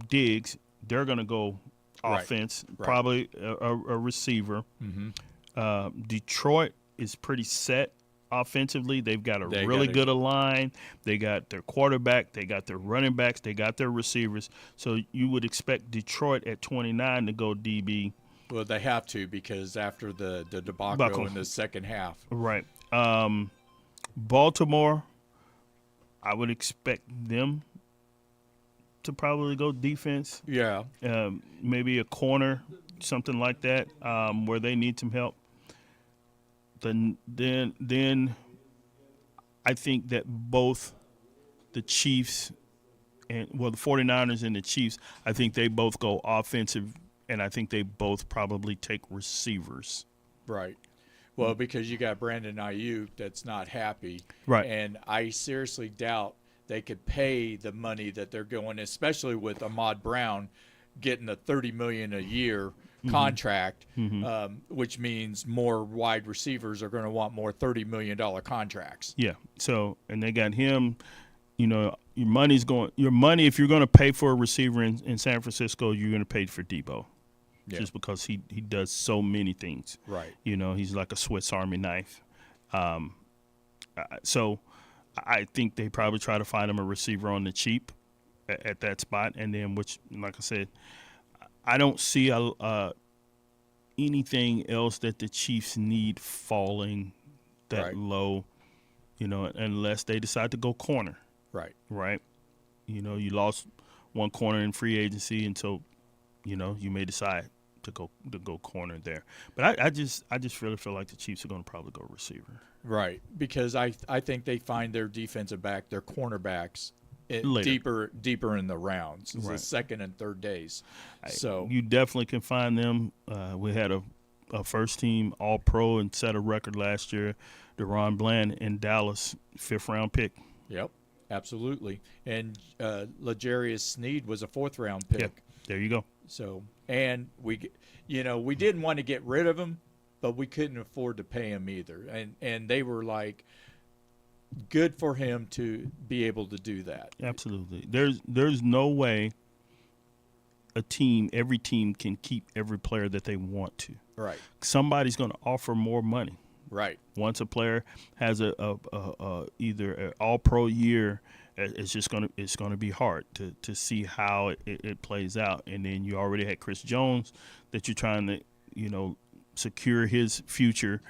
Diggs, they're going to go offense, Right. probably a receiver. Mm-hmm. Detroit is pretty set offensively. They've got a really good line. They got their quarterback. They got their running backs. They got their receivers. So you would expect Detroit at 29 to go DB. Well, they have to because after the debacle in the second half. Right. Baltimore, I would expect them to probably go defense. Yeah. Maybe a corner, something like that, where they need some help. Then I think that both the Chiefs the 49ers and the Chiefs, I think they both go offensive, and I think they both probably take receivers. Right. Well, because you got Brandon Ayuk that's not happy. Right. And I seriously doubt they could pay the money that they're going, especially with Ahmad Brown getting a $30 million a year contract, which means more wide receivers are going to want more $30 million contracts. Yeah. So, and they got him. Your money, if you're going to pay for a receiver in San Francisco, you're going to pay for Debo. Yeah. Just because he does so many things. Right. He's like a Swiss Army knife. So I think they probably try to find him a receiver on the cheap at that spot. And then, which, like I said, I don't see anything else that the Chiefs need falling that low, unless they decide to go corner. Right. Right. You lost one corner in free agency, and so, you may decide to go corner there. But I just really feel like the Chiefs are going to probably go receiver. Right. Because I think they find their defensive back, their cornerbacks, deeper in the rounds, the second and third days. So you definitely can find them. We had a first team All Pro and set a record last year. DeRon Bland in Dallas, 5th round pick. Yep, absolutely. And L'Jarius Sneed was a 4th round pick. Yep. There you go. So, and we didn't want to get rid of him, but we couldn't afford to pay him either. And they were like, good for him to be able to do that. Absolutely. There's no way every team can keep every player that they want to. Right. Somebody's going to offer more money. Right. Once a player has either an All-Pro year, it's going to be hard to see how it plays out. And then you already had Chris Jones that you're trying to secure his future.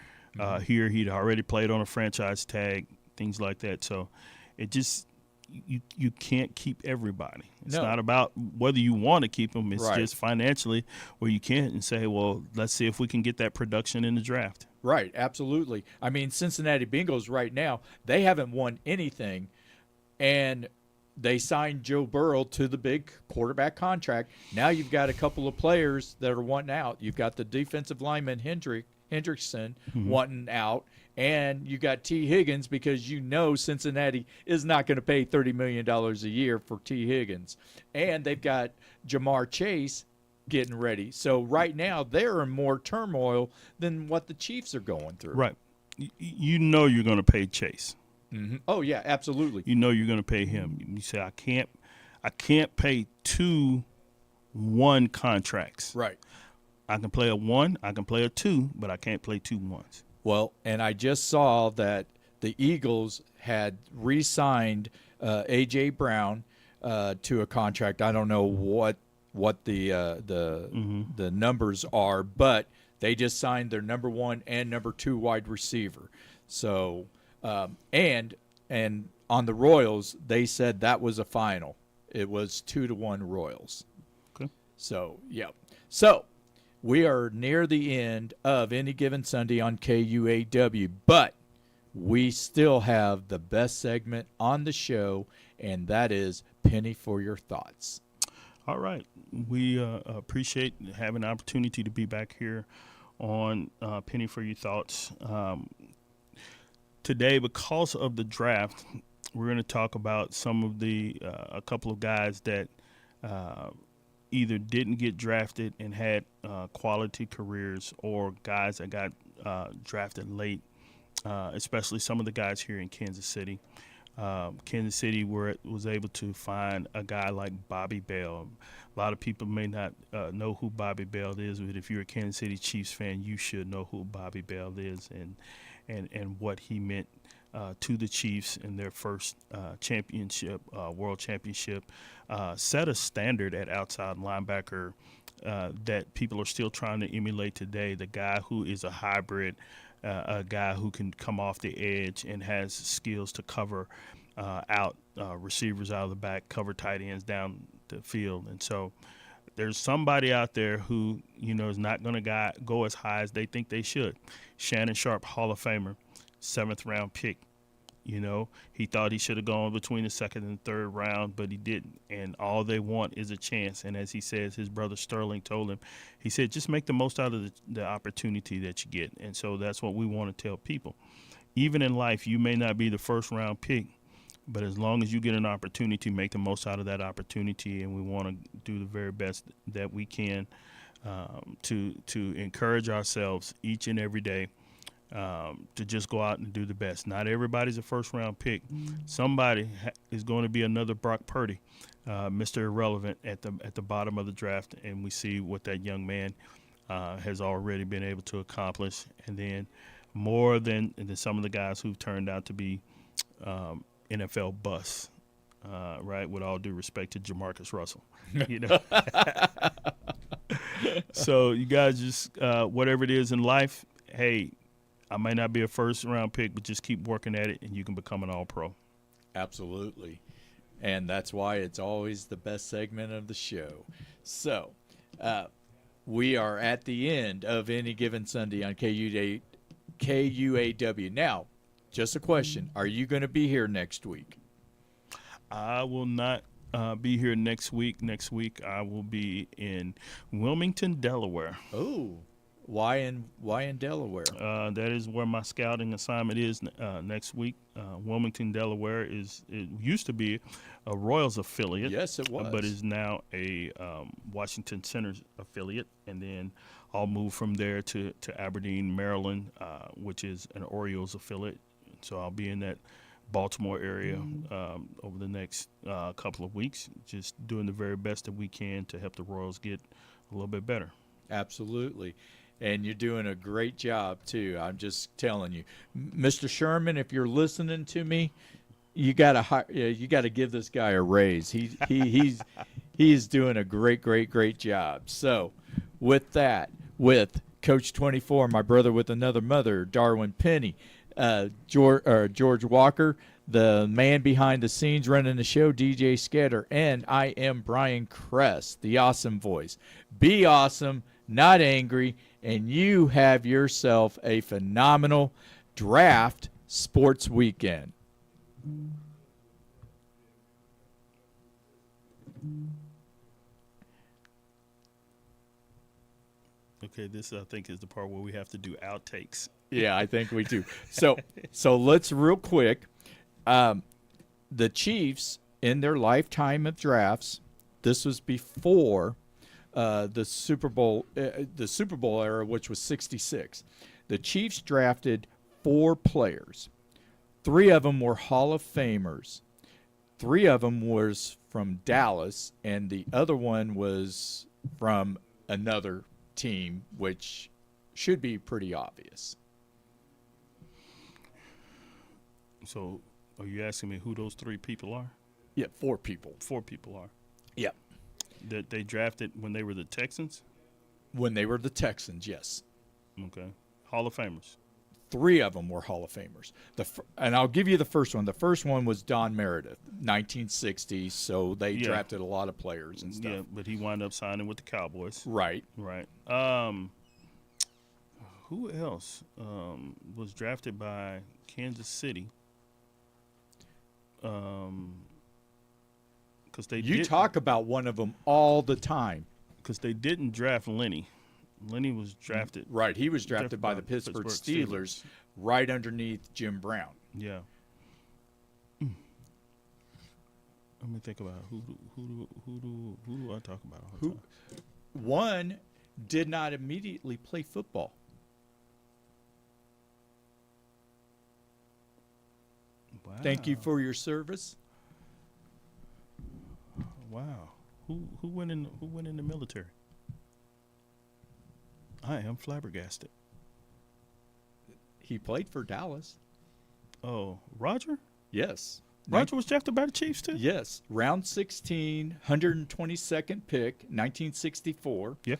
Here he'd already played on a franchise tag, things like that. So it just you can't keep everybody. It's not about whether you want to keep them. It's just financially where you can't, and say, well, let's see if we can get that production in the draft. Right, absolutely. I mean, Cincinnati Bengals right now, they haven't won anything, and they signed Joe Burrow to the big quarterback contract. Now you've got a couple of players that are wanting out. You've got the defensive lineman Hendrickson wanting out, and you got T. Higgins because Cincinnati is not going to pay $30 million a year for T. Higgins. And they've got Jamar Chase getting ready. So right now they're in more turmoil than what the Chiefs are going through. Right. You know you're going to pay Chase. Mm-hmm. Oh, yeah, absolutely. You know you're going to pay him. You say, I can't pay 2 1 contracts. Right. I can play a 1, I can play a 2, but I can't play 2 1s. Well, and I just saw that the Eagles had re-signed A.J. Brown to a contract. I don't know what the numbers are, but they just signed their number 1 and number 2 wide receiver. So and on the Royals, they said that was a final. It was 2-1 Royals. Okay. So yeah. So we are near the end of Any Given Sunday on KUAW, but we still have the best segment on the show, and that is Penny for Your Thoughts. All right. We appreciate having the opportunity to be back here on Penny for Your Thoughts. Today, because of the draft, we're going to talk about some of a couple of guys that either didn't get drafted and had quality careers, or guys that got drafted late, especially some of the guys here in Kansas City. Kansas City was able to find a guy like Bobby Bell. A lot of people may not know who Bobby Bell is, but if you're a Kansas City Chiefs fan, you should know who Bobby Bell is and what he meant to the Chiefs in their first championship, world championship. Set a standard at outside linebacker that people are still trying to emulate today. The guy who is a hybrid, a guy who can come off the edge and has skills to cover out receivers out of the back, cover tight ends down the field. And so there's somebody out there who, is not going to go as high as they think they should. Shannon Sharp, Hall of Famer, 7th round pick. He thought he should have gone between the 2nd and 3rd round, but he didn't. And all they want is a chance. And as he says, his brother Sterling told him, he said, just make the most out of the opportunity that you get. And so that's what we want to tell people. Even in life, you may not be the 1st round pick, but as long as you get an opportunity, make the most out of that opportunity. And we want to do the very best that we can to encourage ourselves each and every day. To just go out and do the best. Not everybody's a 1st round pick. Somebody is going to be another Brock Purdy, Mr. Irrelevant at the bottom of the draft, and we see what that young man has already been able to accomplish, and then more than some of the guys who've turned out to be NFL busts. Right, with all due respect to Jamarcus Russell, So you guys just whatever it is in life, hey. I might not be a 1st round pick, but just keep working at it, and you can become an all-pro. Absolutely. And that's why it's always the best segment of the show. So we are at the end of Any Given Sunday on KUAW. Now, just a question. Are you going to be here next week? I will not be here next week. Next week I will be in Wilmington, Delaware. Oh. Why in Delaware? That is where my scouting assignment is next week. Wilmington, Delaware it used to be a Royals affiliate. Yes, it was. But is now a Washington Senators affiliate. And then I'll move from there to Aberdeen, Maryland, which is an Orioles affiliate. So I'll be in that Baltimore area over the next couple of weeks, just doing the very best that we can to help the Royals get a little bit better. Absolutely. And you're doing a great job, too. I'm just telling you. Mr. Sherman, if you're listening to me, you gotta give this guy a raise. He's doing a great job. So with that, with Coach 24, my brother with another mother, Darwin Penny, George Walker, the man behind the scenes running the show, DJ Scatter, and I am Brian Kress, the awesome voice. Be awesome, not angry, and you have yourself a phenomenal draft sports weekend. The Okay, this I think is the part where we have to do outtakes. Yeah, I think we do. So let's real quick. The Chiefs in their lifetime of drafts. This was before the Super Bowl era, which was '66. The Chiefs drafted 4 players. 3 of them were Hall of Famers. 3 of them was from Dallas, and the other one was from another team, which should be pretty obvious. So, are you asking me who those 3 people are? Yeah, 4 people. 4 people are. Yeah. That they drafted when they were the Texans? When they were the Texans, yes. Okay. Hall of Famers. 3 of them were Hall of Famers. And I'll give you the first one. The first one was Don Meredith, 1960s, so they drafted a lot of players and stuff. Yeah, but he wound up signing with the Cowboys. Right. Right. Who else was drafted by Kansas City? Because You talk about one of them all the time. Because they didn't draft Lenny. Lenny was drafted. Right. He was drafted by the Pittsburgh Steelers right underneath Jim Brown. Yeah. Let me think about who do I talk about all the time? One did not immediately play football. Wow. Thank you for your service. Wow. Who went in the military? I am flabbergasted. He played for Dallas. Oh, Roger? Yes. Roger was drafted by the Chiefs too? Yes. Round 16, 122nd pick, 1964. Yeah.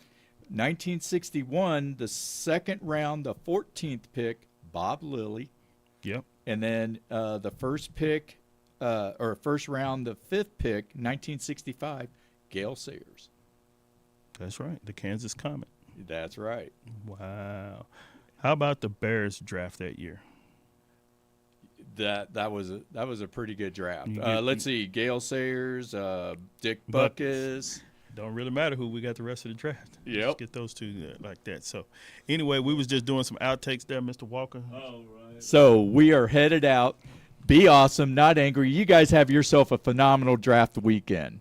1961, the second round, the 14th pick, Bob Lilly. Yep. And then the first pick, or first round, the 5th pick, 1965, Gale Sayers. That's right. The Kansas Comet. That's right. Wow. How about the Bears draft that year? That was a pretty good draft. You get- Let's see, Gale Sayers, Dick Buckus. Don't really matter who we got the rest of the draft. Yep. Just get those 2 like that. So, anyway, we was just doing some outtakes there, Mr. Walker. All right. So we are headed out. Be awesome, not angry. You guys have yourself a phenomenal draft weekend.